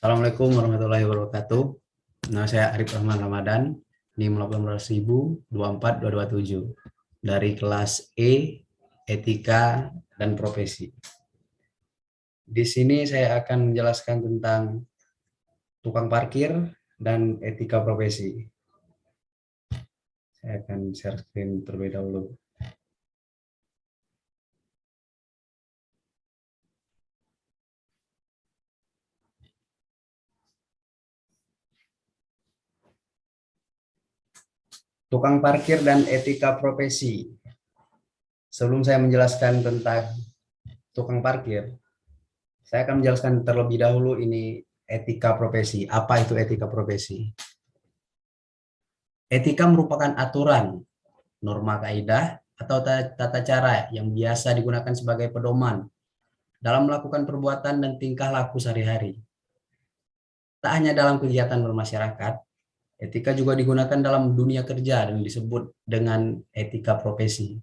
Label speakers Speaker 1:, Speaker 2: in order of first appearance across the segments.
Speaker 1: Assalamualaikum warahmatullahi wabarakatuh. Nama saya Arif Rahman Ramadan, NIM 18.024.227 dari kelas E, Etika dan Profesi. Di sini saya akan menjelaskan tentang tukang parkir dan etika profesi. Saya akan share screen terlebih dahulu. Tukang parkir dan etika profesi. Sebelum saya menjelaskan tentang tukang parkir, saya akan menjelaskan terlebih dahulu ini etika profesi. Apa itu etika profesi? Etika merupakan aturan, norma kaidah, atau tata cara yang biasa digunakan sebagai pedoman dalam melakukan perbuatan dan tingkah laku sehari-hari. Tak hanya dalam kegiatan bermasyarakat, etika juga digunakan dalam dunia kerja dan disebut dengan etika profesi.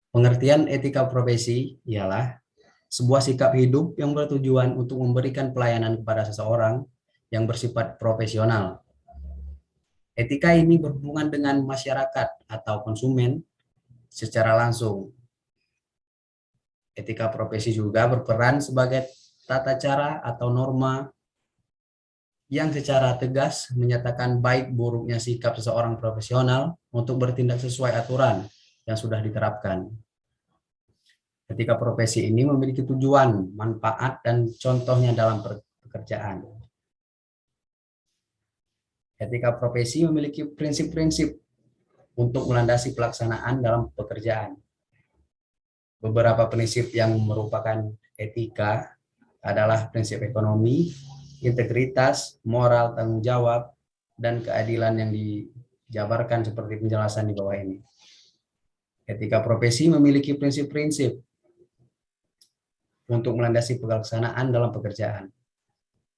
Speaker 1: Pengertian etika profesi ialah sebuah sikap hidup yang bertujuan untuk memberikan pelayanan kepada seseorang yang bersifat profesional. Etika ini berhubungan dengan masyarakat atau konsumen secara langsung. Etika profesi juga berperan sebagai tata cara atau norma yang secara tegas menyatakan baik buruknya sikap seseorang profesional untuk bertindak sesuai aturan yang sudah diterapkan. Etika profesi ini memiliki tujuan, manfaat, dan contohnya dalam pekerjaan. Etika profesi memiliki prinsip-prinsip untuk melandasi pelaksanaan dalam pekerjaan. Beberapa prinsip yang merupakan etika adalah prinsip ekonomi, integritas, moral, tanggung jawab, dan keadilan yang dijabarkan seperti penjelasan di bawah ini. Etika profesi memiliki prinsip-prinsip untuk melandasi pelaksanaan dalam pekerjaan.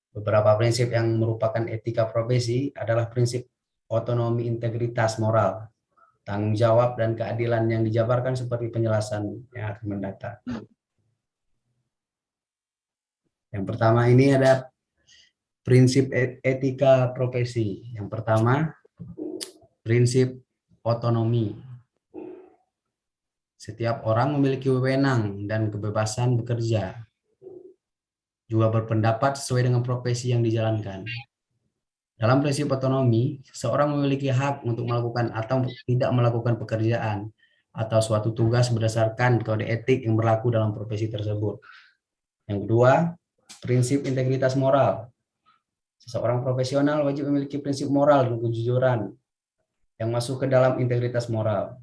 Speaker 1: Beberapa prinsip yang merupakan etika profesi adalah prinsip otonomi, integritas, moral, tanggung jawab, dan keadilan yang dijabarkan seperti penjelasan yang akan mendatang. Yang pertama ini ada prinsip etika profesi. Yang pertama, prinsip otonomi. Setiap orang memiliki wewenang dan kebebasan bekerja, juga berpendapat sesuai dengan profesi yang dijalankan. Dalam prinsip otonomi, seseorang memiliki hak untuk melakukan atau tidak melakukan pekerjaan atau suatu tugas berdasarkan kode etik yang berlaku dalam profesi tersebut. Yang kedua, prinsip integritas moral. Seseorang profesional wajib memiliki prinsip moral dan kejujuran yang masuk ke dalam integritas moral.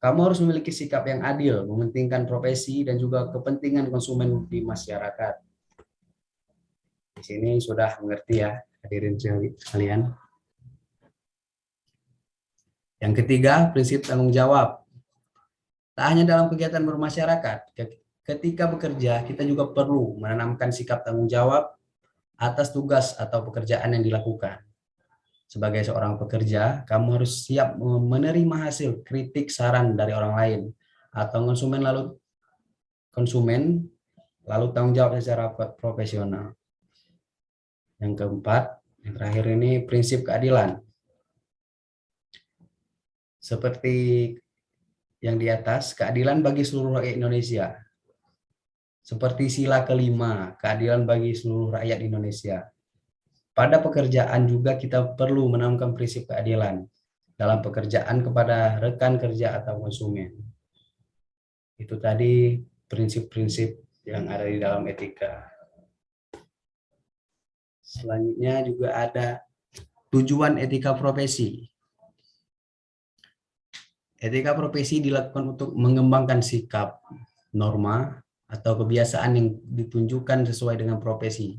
Speaker 1: Kamu harus memiliki sikap yang adil, mementingkan profesi dan juga kepentingan konsumen di masyarakat. Di sini sudah mengerti ya, hadirin sekalian. Yang ketiga, prinsip tanggung jawab. Tak hanya dalam kegiatan bermasyarakat, ketika bekerja kita juga perlu menanamkan sikap tanggung jawab atas tugas atau pekerjaan yang dilakukan. Sebagai seorang pekerja, kamu harus siap menerima hasil kritik saran dari orang lain atau konsumen lalu tanggung jawab secara profesional. Yang keempat, yang terakhir ini prinsip keadilan. Seperti yang di atas, keadilan bagi seluruh rakyat Indonesia. Seperti sila kelima, keadilan bagi seluruh rakyat Indonesia. Pada pekerjaan juga kita perlu menanamkan prinsip keadilan dalam pekerjaan kepada rekan kerja atau konsumen. Itu tadi prinsip-prinsip yang ada di dalam etika. Selanjutnya juga ada tujuan etika profesi. Etika profesi dilakukan untuk mengembangkan sikap, norma, atau kebiasaan yang ditunjukkan sesuai dengan profesi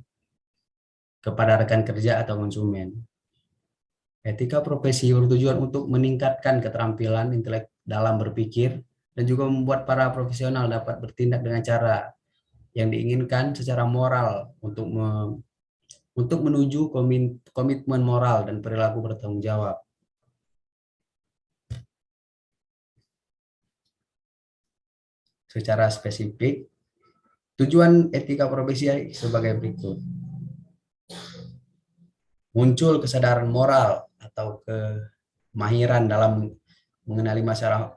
Speaker 1: kepada rekan kerja atau konsumen. Etika profesi bertujuan untuk meningkatkan keterampilan intelek dalam berpikir dan juga membuat para profesional dapat bertindak dengan cara yang diinginkan secara moral untuk menuju komitmen moral dan perilaku bertanggung jawab. Secara spesifik, Tujuan etika profesi sebagai berikut. Muncul kesadaran moral atau kemahiran dalam mengenali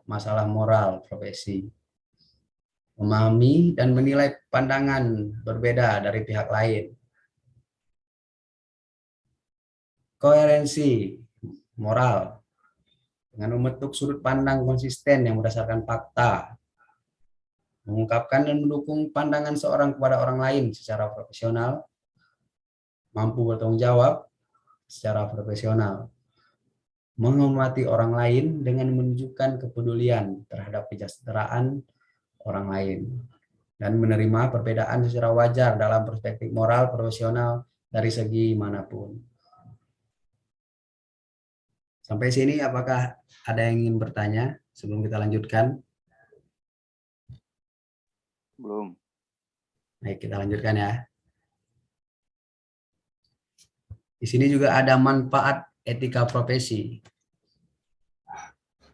Speaker 1: masalah moral profesi. Memahami dan menilai pandangan berbeda dari pihak lain. Koherensi moral dengan membentuk sudut pandang konsisten yang berdasarkan fakta, mengungkapkan dan mendukung pandangan seorang kepada orang lain secara profesional, mampu bertanggung jawab secara profesional, menghormati orang lain dengan menunjukkan kepedulian terhadap kesejahteraan orang lain, dan menerima perbedaan secara wajar dalam perspektif moral profesional dari segi manapun. Sampai sini apakah ada yang ingin bertanya sebelum kita lanjutkan?
Speaker 2: Belum.
Speaker 1: Baik, kita lanjutkan ya. Di sini juga ada manfaat etika profesi.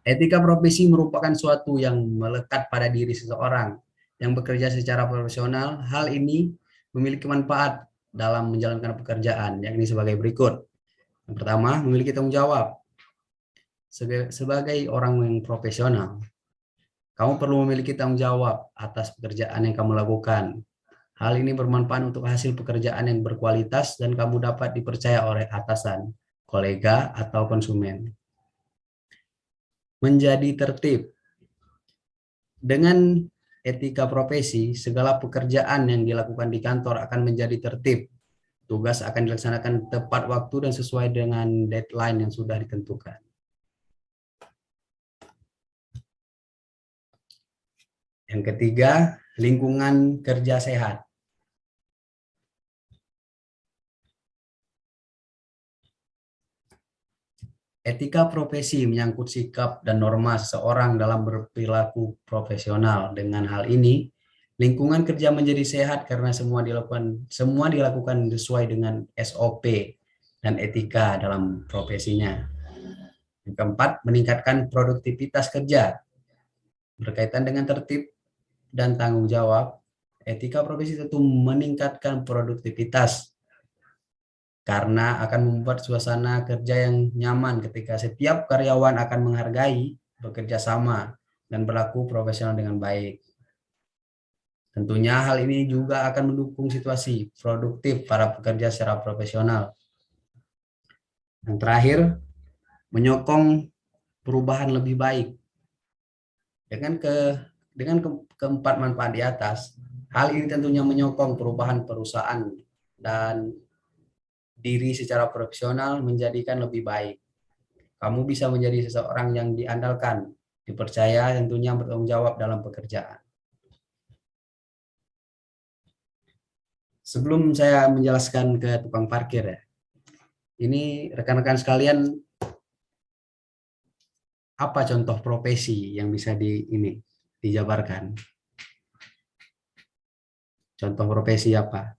Speaker 1: Etika profesi merupakan suatu yang melekat pada diri seseorang yang bekerja secara profesional. Hal ini memiliki manfaat dalam menjalankan pekerjaan, yakni sebagai berikut. Yang pertama, memiliki tanggung jawab. Sebagai orang yang profesional, kamu perlu memiliki tanggung jawab atas pekerjaan yang kamu lakukan. Hal ini bermanfaat untuk hasil pekerjaan yang berkualitas dan kamu dapat dipercaya oleh atasan, kolega, atau konsumen. Menjadi tertib. Dengan etika profesi, segala pekerjaan yang dilakukan di kantor akan menjadi tertib. Tugas akan dilaksanakan tepat waktu dan sesuai dengan deadline yang sudah ditentukan. Yang ketiga, lingkungan kerja sehat. Etika profesi menyangkut sikap dan norma seseorang dalam berperilaku profesional. Dengan hal ini, lingkungan kerja menjadi sehat karena semua dilakukan sesuai dengan SOP dan etika dalam profesinya. Yang keempat, meningkatkan produktivitas kerja. Berkaitan dengan tertib dan tanggung jawab, etika profesi tentu meningkatkan produktivitas karena akan membuat suasana kerja yang nyaman ketika setiap karyawan akan menghargai, bekerja sama, dan berlaku profesional dengan baik. Tentunya hal ini juga akan mendukung situasi produktif para pekerja secara profesional. Yang terakhir, menyokong perubahan lebih baik. Dengan keempat manfaat di atas, hal ini tentunya menyokong perubahan perusahaan dan diri secara profesional menjadikan lebih baik. Kamu bisa menjadi seseorang yang diandalkan, dipercaya, tentunya bertanggung jawab dalam pekerjaan. Sebelum saya menjelaskan ke tukang parkir ya, ini rekan-rekan sekalian, apa contoh profesi yang bisa dijabarkan? Contoh profesi apa?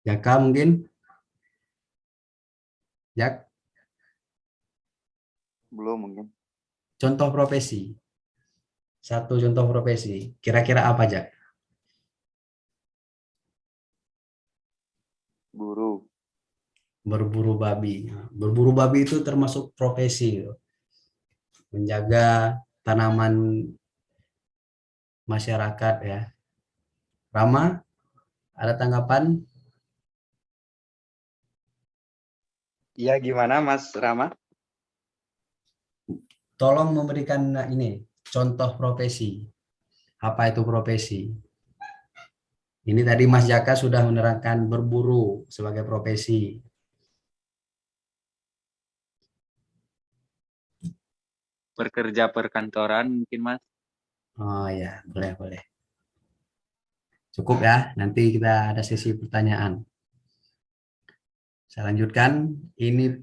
Speaker 1: Jaka mungkin? Jak?
Speaker 2: Belum mungkin.
Speaker 1: Contoh profesi. Satu contoh profesi. Kira-kira apa, Jak?
Speaker 2: Guru.
Speaker 1: Berburu babi. Berburu babi itu termasuk profesi. Menjaga tanaman masyarakat ya. Rama, ada tanggapan?
Speaker 2: Iya, gimana Mas Rama?
Speaker 1: Tolong memberikan ini contoh profesi. Apa itu profesi? Ini tadi Mas Jaka sudah menerangkan berburu sebagai profesi.
Speaker 2: Bekerja perkantoran mungkin Mas.
Speaker 1: Oh ya, boleh. Cukup ya, nanti kita ada sesi pertanyaan. Saya lanjutkan, ini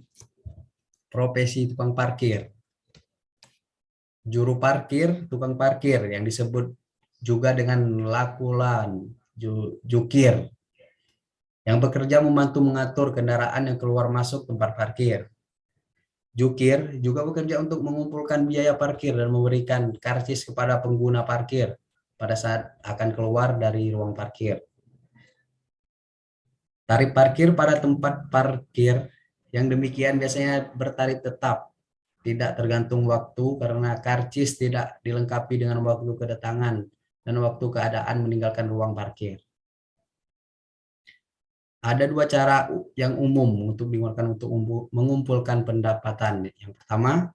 Speaker 1: profesi tukang parkir. Juru parkir, tukang parkir yang disebut juga dengan lakulan, jukir, yang bekerja membantu mengatur kendaraan yang keluar masuk tempat parkir. Jukir juga bekerja untuk mengumpulkan biaya parkir dan memberikan karcis kepada pengguna parkir. pada saat akan keluar dari ruang parkir. Tarif parkir pada tempat parkir yang demikian biasanya bertarif tetap, tidak tergantung waktu karena karcis tidak dilengkapi dengan waktu kedatangan dan waktu keadaan meninggalkan ruang parkir. Ada dua cara yang umum untuk digunakan untuk mengumpulkan pendapatan. Yang pertama,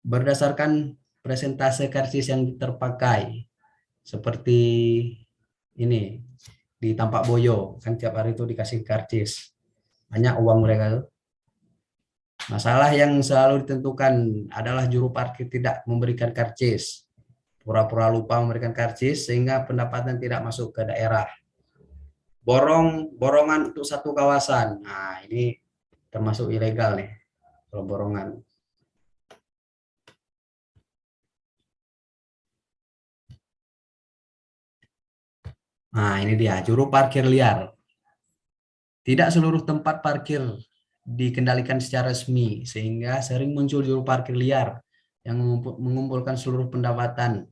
Speaker 1: berdasarkan presentase karcis yang terpakai, seperti ini di Tampak Boyo, kan tiap hari itu dikasih karcis, banyak uang mereka tuh. Masalah yang selalu ditentukan adalah juru parkir tidak memberikan karcis, pura-pura lupa memberikan karcis sehingga pendapatan tidak masuk ke daerah. Borongan untuk satu kawasan, nah ini termasuk ilegal nih kalau borongan. Nah ini dia juru parkir liar. Tidak seluruh tempat parkir dikendalikan secara resmi sehingga sering muncul juru parkir liar yang mengumpulkan seluruh pendapatan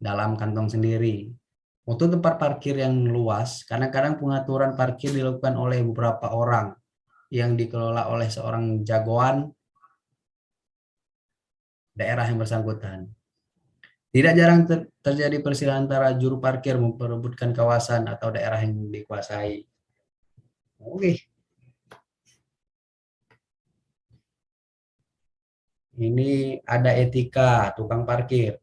Speaker 1: dalam kantong sendiri. Untuk tempat parkir yang luas, kadang-kadang pengaturan parkir dilakukan oleh beberapa orang yang dikelola oleh seorang jagoan daerah yang bersangkutan. Tidak jarang terjadi perselisihan antara juru parkir memperebutkan kawasan atau daerah yang dikuasai. Oke, ini ada etika tukang parkir.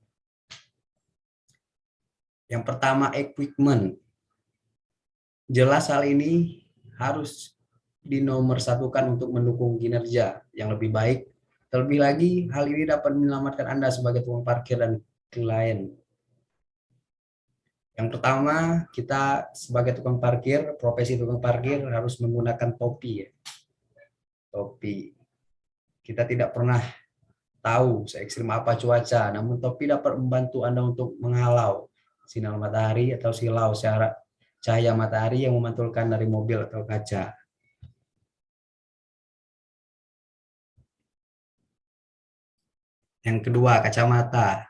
Speaker 1: Yang pertama, equipment. Jelas hal ini harus dinomorsatukan untuk mendukung kinerja yang lebih baik. Terlebih lagi, hal ini dapat menyelamatkan Anda sebagai tukang parkir dan klien. Yang pertama, kita sebagai tukang parkir, profesi tukang parkir harus menggunakan topi. Topi. Kita tidak pernah tahu se-ekstrim apa cuaca, namun topi dapat membantu Anda untuk menghalau sinar matahari atau silau secara cahaya matahari yang memantulkan dari mobil atau kaca. Yang kedua, kacamata.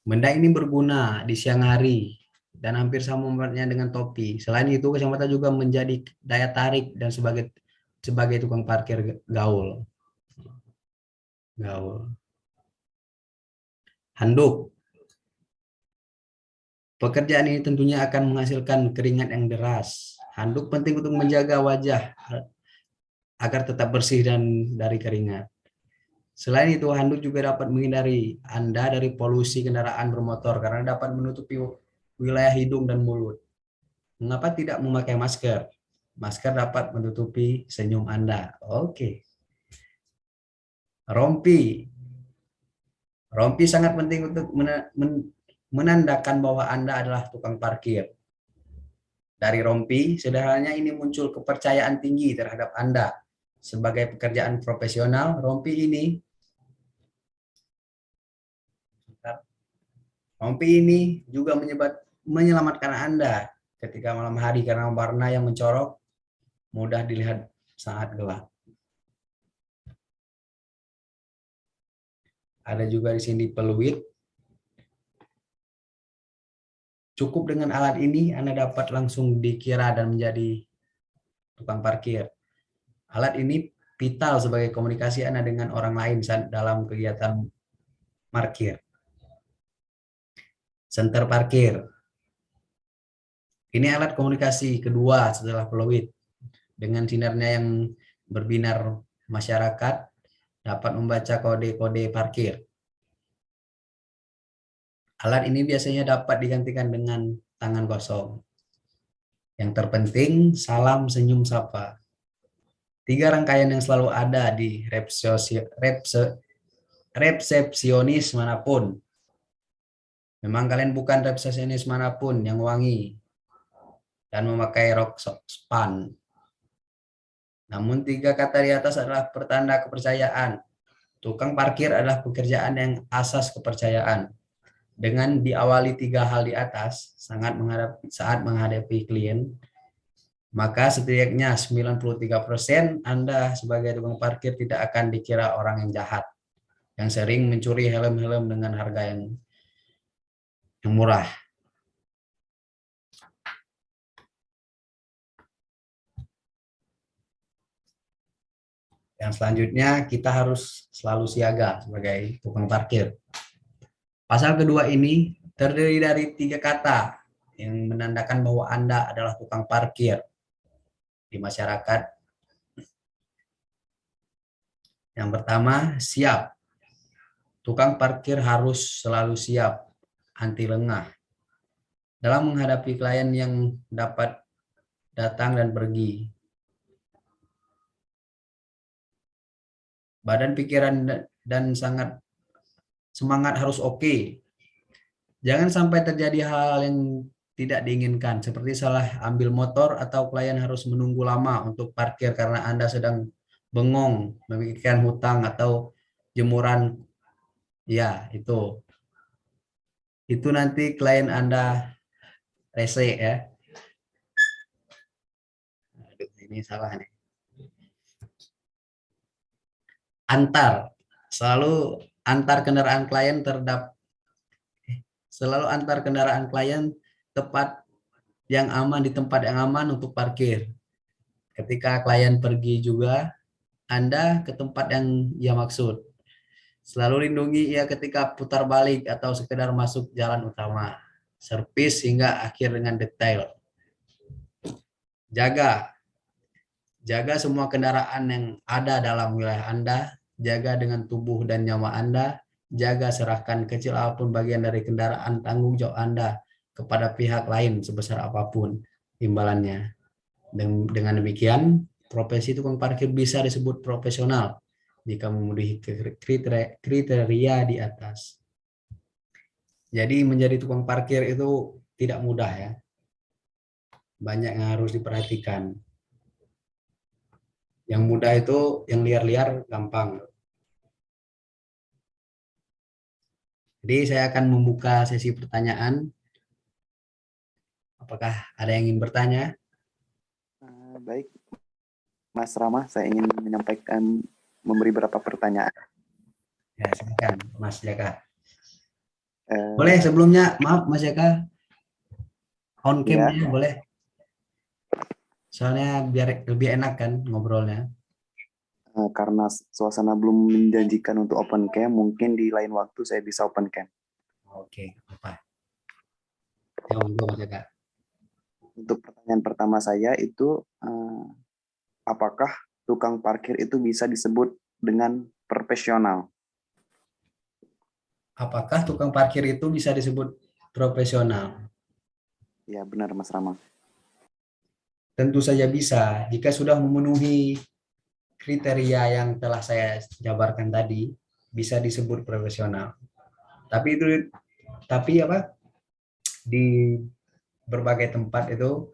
Speaker 1: Benda ini berguna di siang hari dan hampir sama membuatnya dengan topi. Selain itu, kacamata juga menjadi daya tarik dan sebagai tukang parkir gaul. Handuk. Pekerjaan ini tentunya akan menghasilkan keringat yang deras. Handuk penting untuk menjaga wajah agar tetap bersih dan dari keringat. Selain itu, handuk juga dapat menghindari Anda dari polusi kendaraan bermotor karena dapat menutupi wilayah hidung dan mulut. Mengapa tidak memakai masker? Masker dapat menutupi senyum Anda. Oke. Rompi. Rompi sangat penting untuk menandakan bahwa Anda adalah tukang parkir. Dari rompi, sederhananya ini muncul kepercayaan tinggi terhadap Anda. Sebagai pekerjaan profesional, rompi ini juga menyelamatkan Anda ketika malam hari karena warna yang mencorok mudah dilihat sangat gelap. Ada juga di sini peluit. Cukup dengan alat ini Anda dapat langsung dikira dan menjadi tukang parkir. Alat ini vital sebagai komunikasi Anda dengan orang lain dalam kegiatan parkir. Senter parkir. Ini alat komunikasi kedua setelah peluit. Dengan sinarnya yang berbinar, masyarakat dapat membaca kode-kode parkir. Alat ini biasanya dapat digantikan dengan tangan kosong. Yang terpenting, salam senyum sapa. 3 rangkaian yang selalu ada di resepsionis manapun. Memang kalian bukan resepsionis manapun yang wangi dan memakai rok span. Namun 3 kata di atas adalah pertanda kepercayaan. Tukang parkir adalah pekerjaan yang asas kepercayaan. Dengan diawali 3 hal di atas, saat menghadapi klien, maka setidaknya 93% Anda sebagai tukang parkir tidak akan dikira orang yang jahat, yang sering mencuri helm-helm dengan harga yang yang murah. Yang selanjutnya kita harus selalu siaga sebagai tukang parkir. Pasal kedua ini terdiri dari 3 kata yang menandakan bahwa Anda adalah tukang parkir di masyarakat. Yang pertama, siap. Tukang parkir harus selalu siap, anti lengah dalam menghadapi klien yang dapat datang dan pergi. Badan pikiran dan sangat semangat harus oke. Jangan sampai terjadi hal yang tidak diinginkan, seperti salah ambil motor atau klien harus menunggu lama untuk parkir karena Anda sedang bengong memikirkan hutang atau jemuran. Ya, itu nanti klien Anda rese ya. Aduh, ini salah nih. Selalu antar kendaraan klien selalu antar kendaraan klien tepat yang aman di tempat yang aman untuk parkir. Ketika klien pergi juga, Anda ke tempat yang ia maksud. Selalu lindungi ia ketika putar balik atau sekedar masuk jalan utama. Servis hingga akhir dengan detail. Jaga semua kendaraan yang ada dalam wilayah Anda. Jaga dengan tubuh dan nyawa Anda. Jaga serahkan kecil apapun bagian dari kendaraan tanggung jawab Anda kepada pihak lain sebesar apapun imbalannya. Dengan demikian, profesi tukang parkir bisa disebut profesional jika memenuhi kriteria di atas. Jadi menjadi tukang parkir itu tidak mudah ya. Banyak yang harus diperhatikan. Yang mudah itu yang liar-liar gampang. Jadi saya akan membuka sesi pertanyaan. Apakah ada yang ingin bertanya?
Speaker 3: Baik, Mas Rama, saya ingin memberi beberapa pertanyaan.
Speaker 1: Ya, silakan, Mas Jaka. Boleh sebelumnya, maaf Mas Jaka, on cam ya, boleh. Soalnya biar lebih enak kan ngobrolnya.
Speaker 3: Karena suasana belum menjanjikan untuk open cam, mungkin di lain waktu saya bisa open cam.
Speaker 1: Oke, apa? Ya, monggo Mas Jaka.
Speaker 3: Untuk pertanyaan pertama saya itu, apakah tukang parkir itu bisa disebut dengan profesional?
Speaker 1: Apakah tukang parkir itu bisa disebut profesional?
Speaker 3: Ya, benar Mas Rama.
Speaker 1: Tentu saja bisa, jika sudah memenuhi kriteria yang telah saya jabarkan tadi, bisa disebut profesional. Tapi di berbagai tempat itu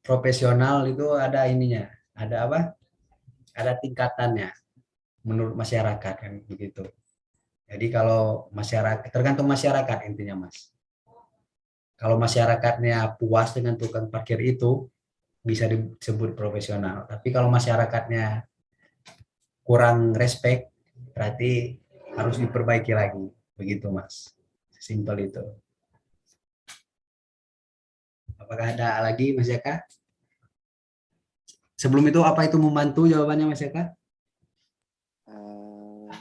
Speaker 1: profesional itu ada ininya, ada tingkatannya menurut masyarakat kan begitu. Jadi kalau masyarakat, tergantung masyarakat intinya Mas. Kalau masyarakatnya puas dengan tukang parkir itu bisa disebut profesional. Tapi kalau masyarakatnya kurang respect, berarti harus diperbaiki lagi. Begitu Mas. Simpel itu. Apakah ada lagi Mas Jaka? Sebelum itu apa itu membantu jawabannya Mas Jaka?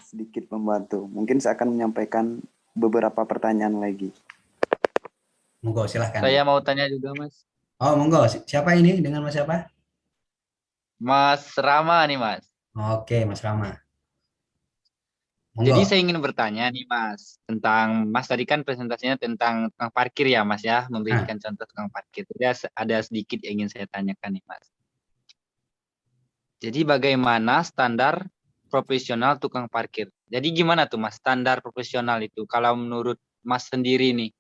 Speaker 3: Sedikit membantu. Mungkin saya akan menyampaikan beberapa pertanyaan lagi.
Speaker 1: Monggo silahkan.
Speaker 2: Saya mau tanya juga Mas.
Speaker 1: Oh monggo, siapa ini dengan Mas siapa?
Speaker 2: Mas Rama nih Mas.
Speaker 1: Oke Mas Rama. Monggo.
Speaker 2: Jadi saya ingin bertanya nih Mas, tentang Mas tadi kan presentasinya tentang tukang parkir ya Mas ya, memberikan contoh tukang parkir. Jadi ada sedikit yang ingin saya tanyakan nih Mas. Jadi bagaimana standar profesional tukang parkir? Jadi gimana tuh Mas standar profesional itu kalau menurut Mas sendiri nih?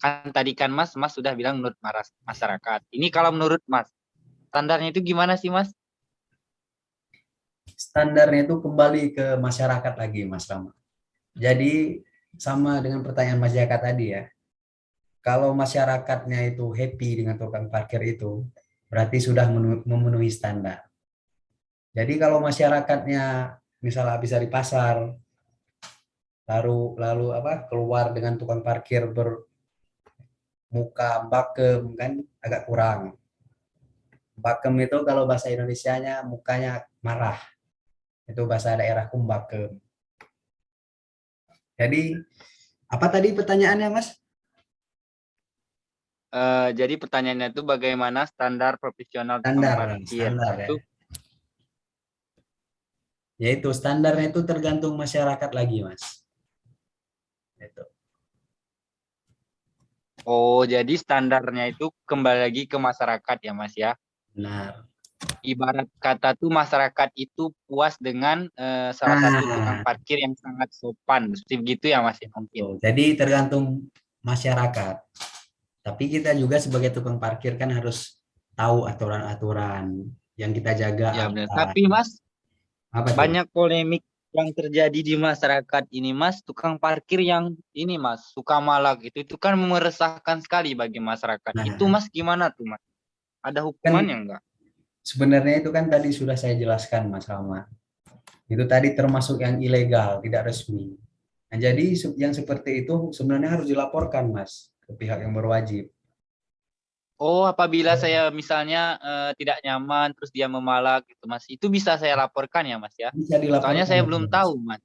Speaker 2: Kan tadi kan Mas sudah bilang menurut masyarakat. Ini kalau menurut Mas, standarnya itu gimana sih Mas?
Speaker 1: Standarnya itu kembali ke masyarakat lagi Mas Rama. Jadi sama dengan pertanyaan Mas Jaka tadi ya. Kalau masyarakatnya itu happy dengan tukang parkir itu, berarti sudah memenuhi standar. Jadi kalau masyarakatnya misalnya bisa di pasar, lalu keluar dengan tukang parkir muka bakem kan agak kurang. Bakem itu kalau bahasa Indonesianya mukanya marah. Itu bahasa daerahku bakem. Jadi apa tadi pertanyaannya, Mas?
Speaker 2: Jadi pertanyaannya itu bagaimana standar profesional tukang
Speaker 1: Standar,
Speaker 2: parkir?
Speaker 1: standar ya.
Speaker 2: Itu
Speaker 1: Yaitu standarnya itu tergantung masyarakat lagi, Mas. Itu.
Speaker 2: oh jadi standarnya itu kembali lagi ke masyarakat ya Mas ya.
Speaker 1: Benar.
Speaker 2: Ibarat kata tuh masyarakat itu puas dengan salah satu tukang
Speaker 1: Nah,
Speaker 2: parkir yang sangat sopan, seperti begitu ya Mas ya mungkin.
Speaker 1: tuh. Jadi tergantung masyarakat. Tapi kita juga sebagai tukang parkir kan harus tahu aturan-aturan yang kita
Speaker 2: Ya
Speaker 1: jaga
Speaker 2: benar.
Speaker 1: apa.
Speaker 2: Tapi Mas,
Speaker 1: Apa tuh?
Speaker 2: banyak polemik yang terjadi di masyarakat ini Mas, tukang parkir yang ini Mas, suka malak itu kan meresahkan sekali bagi masyarakat. Itu
Speaker 1: Nah,
Speaker 2: Mas gimana tuh Mas? Ada
Speaker 1: kan
Speaker 2: hukumannya enggak?
Speaker 1: sebenarnya itu kan tadi sudah saya jelaskan, Mas Rama. Itu tadi termasuk yang ilegal, tidak resmi. Nah, jadi yang seperti itu sebenarnya harus dilaporkan, Mas, ke pihak yang berwajib.
Speaker 2: Oh, apabila saya misalnya tidak nyaman terus dia memalak gitu Mas, itu bisa saya laporkan ya Mas ya?
Speaker 1: Bisa
Speaker 2: Soalnya
Speaker 1: dilaporkan,
Speaker 2: saya belum
Speaker 1: betul, Mas.
Speaker 2: tahu Mas.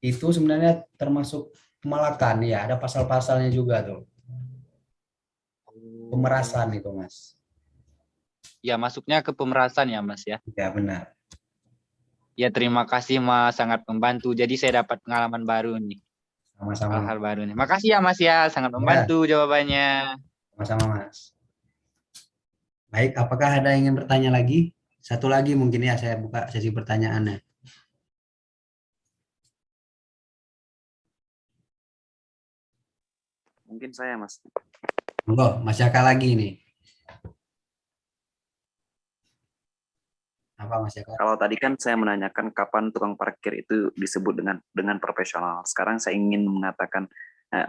Speaker 1: Itu sebenarnya termasuk pemalakan, ya. Ada pasal-pasalnya juga tuh.
Speaker 2: Oh.
Speaker 1: Pemerasan itu, Mas.
Speaker 2: Ya, masuknya ke pemerasan ya Mas ya.
Speaker 1: Ya, benar.
Speaker 2: Ya, terima kasih Mas, sangat membantu. Jadi saya dapat pengalaman baru nih,
Speaker 1: Sama-sama.
Speaker 2: hal-hal baru nih. Makasih ya Mas ya, sangat
Speaker 1: Ya,
Speaker 2: membantu jawabannya.
Speaker 1: sama-sama, Mas. Baik, apakah ada yang ingin bertanya lagi? Satu lagi mungkin ya, saya buka sesi pertanyaannya.
Speaker 3: Mungkin saya, Mas.
Speaker 1: Monggo, Mas Jaka lagi nih. Apa Mas Jaka?
Speaker 3: Kalau tadi kan saya menanyakan kapan tukang parkir itu disebut dengan profesional. Sekarang saya ingin mengatakan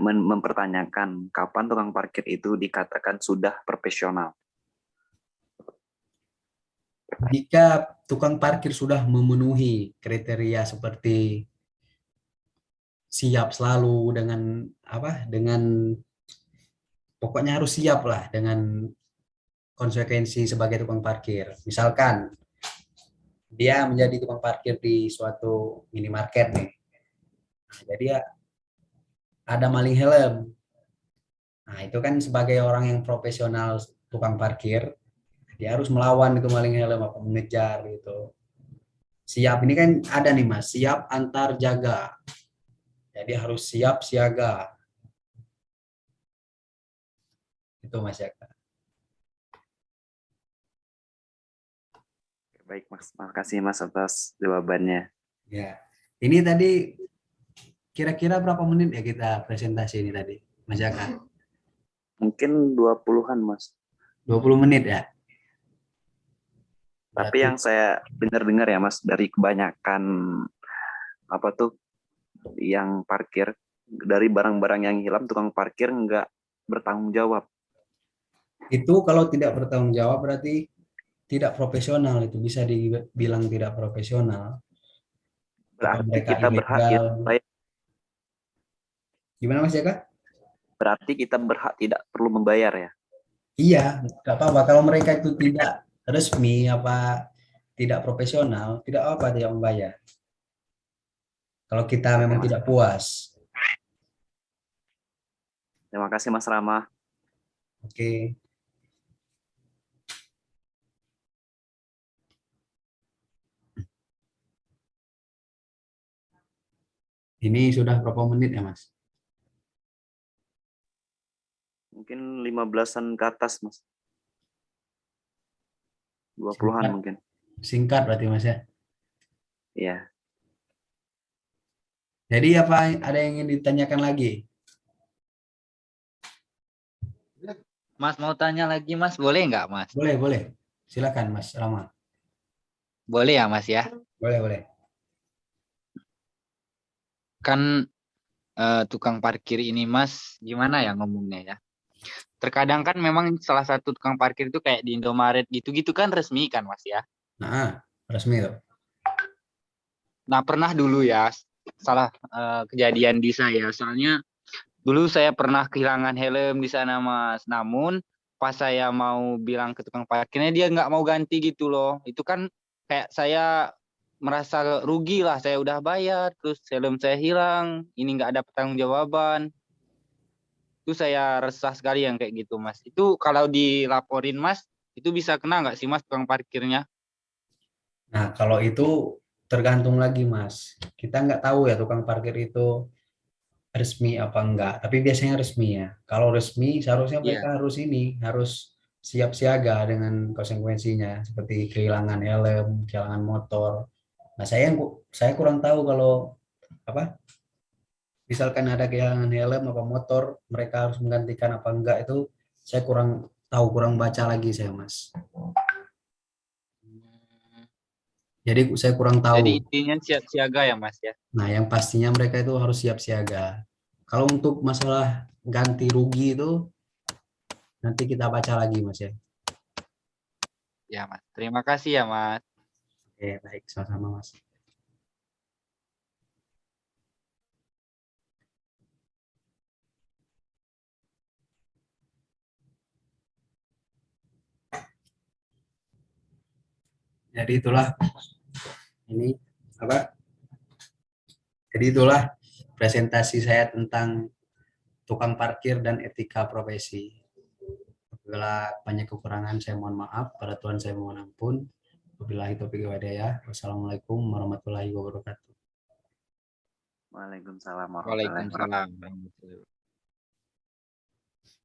Speaker 3: mempertanyakan kapan tukang parkir itu dikatakan sudah profesional.
Speaker 1: Jika tukang parkir sudah memenuhi kriteria seperti siap selalu dengan apa? Dengan pokoknya harus siap lah dengan konsekuensi sebagai tukang parkir. Misalkan dia menjadi tukang parkir di suatu minimarket nih. Nah, jadi ya ada maling helm. Nah, itu kan sebagai orang yang profesional tukang parkir, dia harus melawan itu maling helm apa mengejar gitu. Siap ini kan ada nih Mas, siap antar jaga. Jadi harus siap siaga. Itu Mas ya.
Speaker 3: Baik, Mas. Makasih, Mas, atas jawabannya.
Speaker 1: Ya. Ini tadi kira-kira berapa menit ya kita presentasi ini tadi, Mas Jaka?
Speaker 3: Mungkin 20-an, Mas.
Speaker 1: 20 menit ya?
Speaker 3: Tapi
Speaker 1: Berarti
Speaker 3: yang saya dengar-dengar ya, Mas, dari kebanyakan apa tuh yang parkir, dari barang-barang yang hilang, tukang parkir nggak bertanggung jawab.
Speaker 1: itu kalau tidak bertanggung jawab berarti tidak profesional, itu bisa dibilang tidak profesional atau
Speaker 3: Berarti
Speaker 1: mereka
Speaker 3: kita berhak
Speaker 1: ilegal.
Speaker 3: tidak bayar.
Speaker 1: Gimana Mas Jaka?
Speaker 3: Berarti kita berhak tidak perlu membayar ya.
Speaker 1: Iya, nggak apa-apa. Kalau mereka itu tidak resmi apa tidak profesional, tidak apa tidak membayar. Kalau kita
Speaker 3: Oke,
Speaker 1: memang
Speaker 3: Mas.
Speaker 1: tidak puas.
Speaker 3: Terima kasih, Mas Rama.
Speaker 1: Oke. Ini sudah berapa menit ya, Mas?
Speaker 3: Mungkin 15-an ke atas, Mas. 20-an
Speaker 1: Singkat,
Speaker 3: mungkin.
Speaker 1: singkat berarti Mas ya.
Speaker 3: Iya.
Speaker 1: Jadi apa ada yang ingin ditanyakan lagi?
Speaker 2: Mas mau tanya lagi Mas, boleh nggak Mas?
Speaker 1: Boleh, boleh. Silakan Mas Rama.
Speaker 2: Boleh ya Mas ya?
Speaker 1: Boleh, boleh.
Speaker 2: Kan tukang parkir ini Mas, gimana ya ngomongnya ya? Terkadang kan memang salah satu tukang parkir itu kayak di Indomaret gitu-gitu kan resmi kan Mas ya?
Speaker 1: Nah, resmi tuh.
Speaker 2: Nah pernah dulu ya salah kejadian di saya, soalnya Dulu saya pernah kehilangan helm di sana, Mas. Namun pas saya mau bilang ke tukang parkirnya, dia nggak mau ganti gitu loh. Itu kan kayak saya merasa rugi lah. Saya udah bayar, terus helm saya hilang. Ini nggak ada pertanggungjawaban. Itu saya resah sekali yang kayak gitu, Mas. Itu kalau dilaporin, Mas, itu bisa kena nggak sih, Mas, tukang parkirnya?
Speaker 1: Nah, kalau itu tergantung lagi, Mas. Kita nggak tahu ya tukang parkir itu resmi apa enggak, tapi biasanya resmi ya. Kalau resmi, seharusnya
Speaker 2: Iya.
Speaker 1: mereka harus ini, harus siap siaga dengan konsekuensinya, seperti kehilangan helm, kehilangan motor. Nah, saya kurang tahu kalau apa, misalkan ada kehilangan helm apa motor, mereka harus menggantikan apa enggak itu saya kurang tahu, kurang baca lagi saya, Mas. Jadi saya kurang tahu.
Speaker 2: Jadi intinya siap siaga ya, Mas ya.
Speaker 1: Nah, yang pastinya mereka itu harus siap siaga. Kalau untuk masalah ganti rugi itu nanti kita baca lagi, Mas ya.
Speaker 2: Ya, Mas. Terima kasih ya, Mas.
Speaker 1: Oke, baik, sama-sama, Mas. Jadi itulah ini apa? Jadi itulah presentasi saya tentang tukang parkir dan etika profesi. Apabila banyak kekurangan saya mohon maaf, pada Tuhan saya mohon ampun. Wabillahi taufiq wal hidayah. Wassalamualaikum warahmatullahi wabarakatuh.
Speaker 3: Waalaikumsalam warahmatullahi wabarakatuh.
Speaker 2: Waalaikumsalam warahmatullahi wabarakatuh.